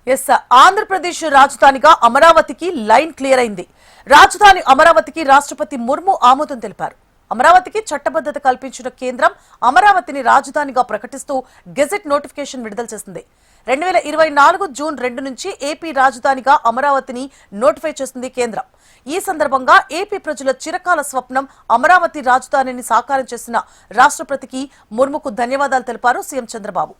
Yes Andhra Pradesh రాజధానిగా అమరావతికి line clear అయింది. రాజధాని అమరావతికి రాష్ట్రపతి ముర్ము ఆమోదం తెలిపారు. అమరావతికి చట్టబద్ధత కల్పించిన కేంద్రం అమరావతిని రాజధానిగా ప్రకటిస్తూ గెజెట్ నోటిఫికేషన్ విడుదల చేసింది. 2024 జూన్ 2 నుంచి ఏపీ రాజధానిగా అమరావతిని నోటిఫై చేసింది కేంద్రం. ఈ సందర్భంగా ఏపీ ప్రజల చిరకాల స్వప్నం అమరావతి రాజధానిని సాకారం చేసిన రాష్ట్రపతికి ముర్ముకు ధన్యవాదాలు తెలిపారు సీఎం చంద్రబాబు.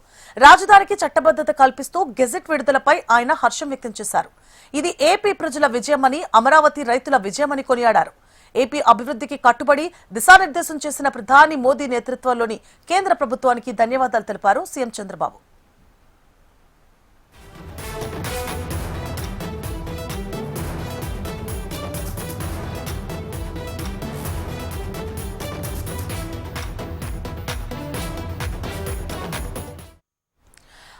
రాజధానికి చట్టబద్ధత కల్పిస్తూ గెజెట్ విడుదలపై ఆయన హర్షం వ్యక్తం చేశారు. ఇది ఏపీ ప్రజల విజయమని, అమరావతి రైతుల విజయమని కొనియాడారు. ఏపీ అభివృద్ధికి కట్టుబడి దిశానిర్దేశం చేసిన ప్రధాని మోదీ నేతృత్వంలోని కేంద్ర ప్రభుత్వానికి ధన్యవాదాలు తెలిపారు సీఎం చంద్రబాబు.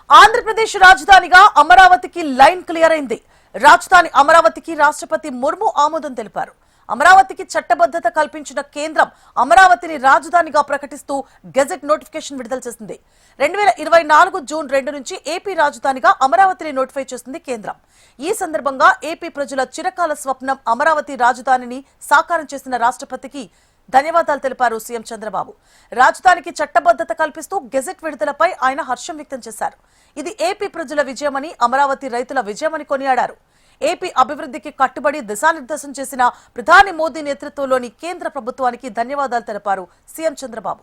ఆంధ్రప్రదేశ్ రాజధానిగా అమరావతికి లైన్ క్లియర్ అయింది. రాజధాని అమరావతికి రాష్ట్రపతి ముర్ము ఆమోదం తెలిపారు. అమరావతికి చట్టబద్ధత కల్పించిన కేంద్రం అమరావతిని రాజధానిగా ప్రకటిస్తూ గెజెట్ నోటిఫికేషన్ విడుదల చేసింది. 2024 జూన్ 2 నుంచి ఏపీ రాజధానిగా అమరావతిని నోటిఫై చేసింది కేంద్రం. ఈ సందర్భంగా ఏపీ ప్రజల చిరకాల స్వప్నం అమరావతి రాజధానిని సాకారం చేసిన రాష్ట్రపతికి ధన్యవాదాలు తెలిపారు సీఎం చంద్రబాబు. రాజధానికి చట్టబద్ధత కల్పిస్తూ గెజెట్ విడుదలపై ఆయన హర్షం వ్యక్తం చేశారు. ఇది ఏపీ ప్రజల విజయమని, అమరావతి రైతుల విజయమని కొనియాడారు. ఏపీ అభివృద్ధికి కట్టుబడి దిశానిర్దేశం చేసిన ప్రధాని మోదీ నేతృత్వంలోని కేంద్ర ప్రభుత్వానికి ధన్యవాదాలు తెలిపారు సీఎం చంద్రబాబు.